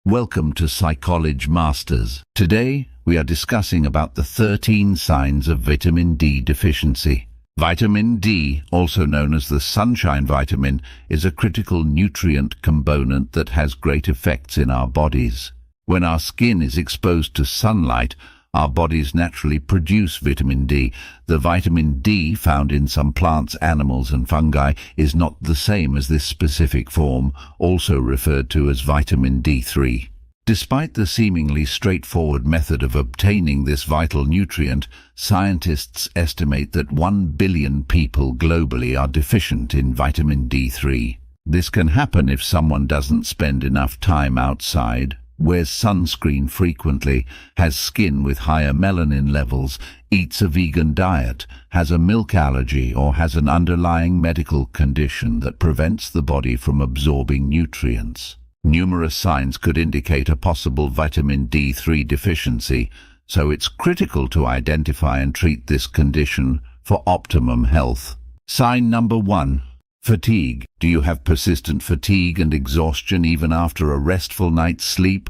Welcome to Psychology Masters. Today, we are discussing about the 13 signs of vitamin D deficiency. Vitamin D, also known as the sunshine vitamin, is a critical nutrient component that has great effects in our bodies. When our skin is exposed to sunlight, our bodies naturally produce vitamin D. The vitamin D found in some plants, animals and fungi is not the same as this specific form, also referred to as vitamin D3. Despite the seemingly straightforward method of obtaining this vital nutrient, scientists estimate that 1 billion people globally are deficient in vitamin D3. This can happen if someone doesn't spend enough time outside, wears sunscreen frequently, has skin with higher melanin levels, eats a vegan diet, has a milk allergy, or has an underlying medical condition that prevents the body from absorbing nutrients. Numerous signs could indicate a possible vitamin D3 deficiency, so it's critical to identify and treat this condition for optimum health. Sign number 1. Fatigue. Do you have persistent fatigue and exhaustion even after a restful night's sleep?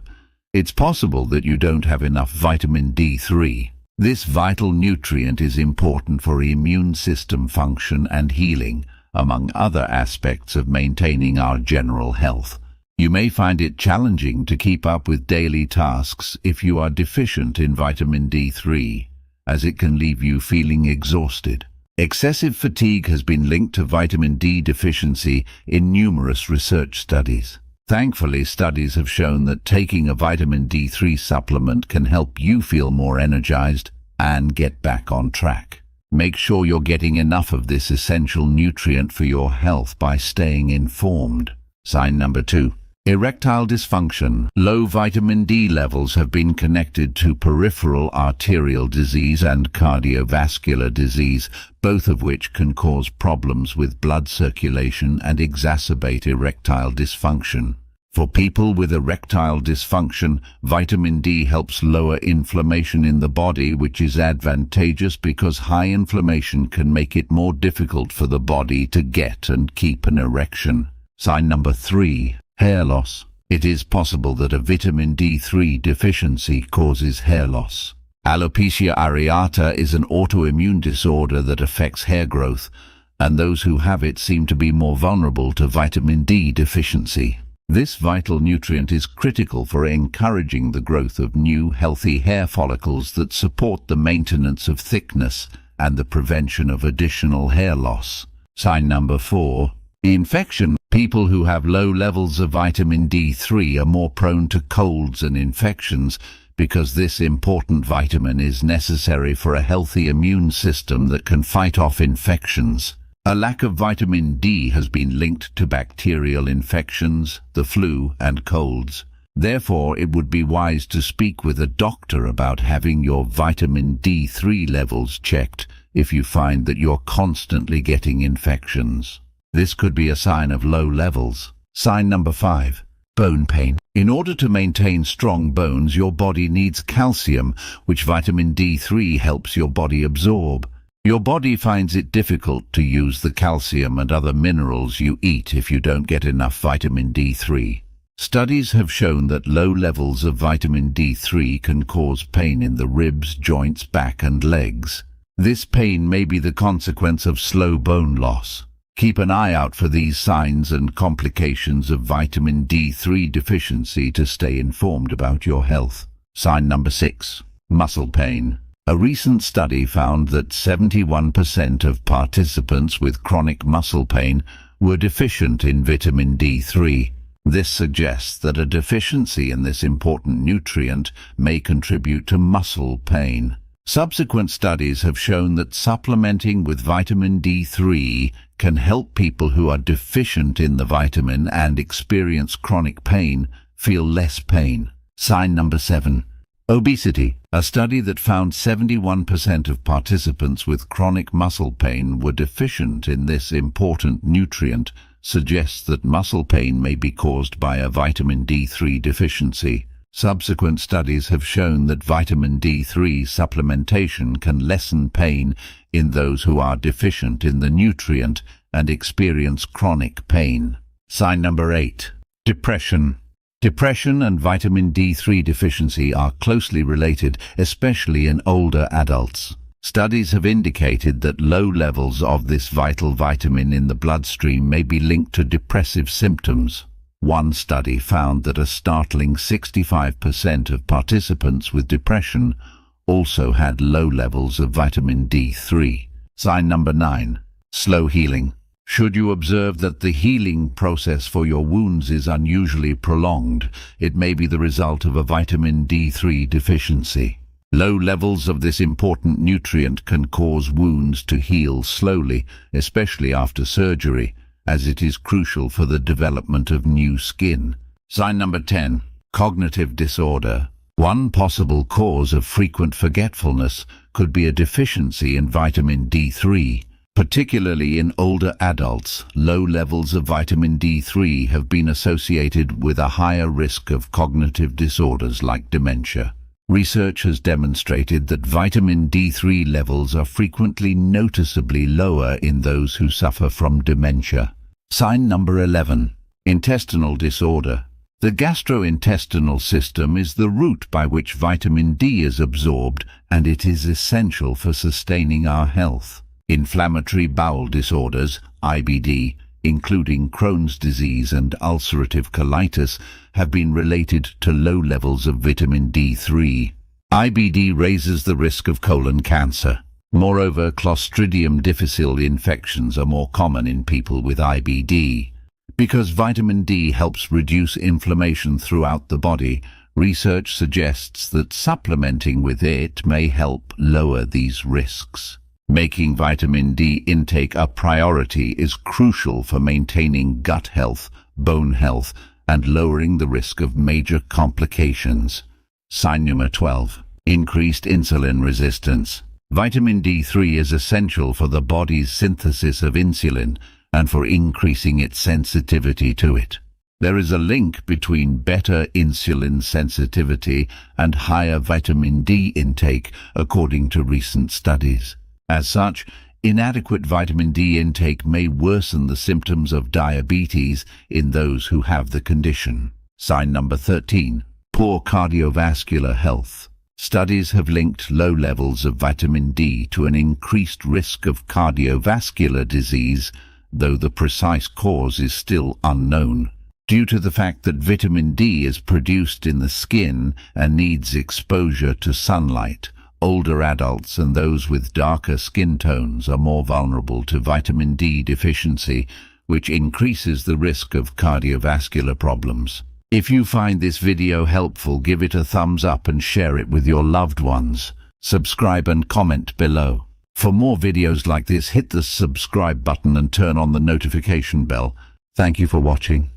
It's possible that you don't have enough vitamin D3. This vital nutrient is important for immune system function and healing, among other aspects of maintaining our general health. You may find it challenging to keep up with daily tasks if you are deficient in vitamin D3, as it can leave you feeling exhausted. Excessive fatigue has been linked to vitamin D deficiency in numerous research studies. Thankfully, studies have shown that taking a vitamin D3 supplement can help you feel more energized and get back on track. Make sure you're getting enough of this essential nutrient for your health by staying informed. Sign number 2. Erectile dysfunction. Low vitamin D levels have been connected to peripheral arterial disease and cardiovascular disease, both of which can cause problems with blood circulation and exacerbate erectile dysfunction. For people with erectile dysfunction, vitamin D helps lower inflammation in the body, which is advantageous because high inflammation can make it more difficult for the body to get and keep an erection. Sign number 3. Hair loss. It is possible that a vitamin D3 deficiency causes hair loss. Alopecia areata is an autoimmune disorder that affects hair growth, and those who have it seem to be more vulnerable to vitamin D deficiency. This vital nutrient is critical for encouraging the growth of new, healthy hair follicles that support the maintenance of thickness and the prevention of additional hair loss. Sign number 4. Infection. People who have low levels of vitamin D3 are more prone to colds and infections because this important vitamin is necessary for a healthy immune system that can fight off infections. A lack of vitamin D has been linked to bacterial infections, the flu, and colds. Therefore, it would be wise to speak with a doctor about having your vitamin D3 levels checked if you find that you're constantly getting infections. This could be a sign of low levels. Sign number 5. Bone pain. In order to maintain strong bones, your body needs calcium, which vitamin D3 helps your body absorb. Your body finds it difficult to use the calcium and other minerals you eat if you don't get enough vitamin D3. Studies have shown that low levels of vitamin D3 can cause pain in the ribs, joints, back and legs. This pain may be the consequence of slow bone loss. Keep an eye out for these signs and complications of vitamin D3 deficiency to stay informed about your health. Sign number 6. Muscle pain. A recent study found that 71% of participants with chronic muscle pain were deficient in vitamin D3. This suggests that a deficiency in this important nutrient may contribute to muscle pain. Subsequent studies have shown that supplementing with vitamin D3 can help people who are deficient in the vitamin and experience chronic pain feel less pain. Sign number 7. Obesity. A study that found 71% of participants with chronic muscle pain were deficient in this important nutrient suggests that muscle pain may be caused by a vitamin D3 deficiency. Subsequent studies have shown that vitamin D3 supplementation can lessen pain in those who are deficient in the nutrient and experience chronic pain. Sign number 8. Depression. Depression and vitamin D3 deficiency are closely related, especially in older adults. Studies have indicated that low levels of this vital vitamin in the bloodstream may be linked to depressive symptoms. One study found that a startling 65% of participants with depression also had low levels of vitamin D3. Sign number 9. Slow healing. Should you observe that the healing process for your wounds is unusually prolonged, it may be the result of a vitamin D3 deficiency. Low levels of this important nutrient can cause wounds to heal slowly, especially after surgery, as it is crucial for the development of new skin. Sign number 10. Cognitive disorder. One possible cause of frequent forgetfulness could be a deficiency in vitamin D3. Particularly in older adults, low levels of vitamin D3 have been associated with a higher risk of cognitive disorders like dementia. Research has demonstrated that vitamin D3 levels are frequently noticeably lower in those who suffer from dementia. Sign number 11. Intestinal disorder. The gastrointestinal system is the route by which vitamin D is absorbed, and it is essential for sustaining our health. Inflammatory bowel disorders, IBD, including Crohn's disease and ulcerative colitis, have been related to low levels of vitamin D3. IBD raises the risk of colon cancer. Moreover, Clostridium difficile infections are more common in people with IBD. Because vitamin D helps reduce inflammation throughout the body, research suggests that supplementing with it may help lower these risks. Making vitamin D intake a priority is crucial for maintaining gut health, bone health, and lowering the risk of major complications. Sign number 12. Increased insulin resistance. Vitamin D3 is essential for the body's synthesis of insulin and for increasing its sensitivity to it. There is a link between better insulin sensitivity and higher vitamin D intake, according to recent studies. As such, inadequate vitamin D intake may worsen the symptoms of diabetes in those who have the condition. Sign number 13. Poor cardiovascular health. Studies have linked low levels of vitamin D to an increased risk of cardiovascular disease, though the precise cause is still unknown. Due to the fact that vitamin D is produced in the skin and needs exposure to sunlight, older adults and those with darker skin tones are more vulnerable to vitamin D deficiency, which increases the risk of cardiovascular problems. If you find this video helpful, give it a thumbs up and share it with your loved ones. Subscribe and comment below. For more videos like this, hit the subscribe button and turn on the notification bell. Thank you for watching.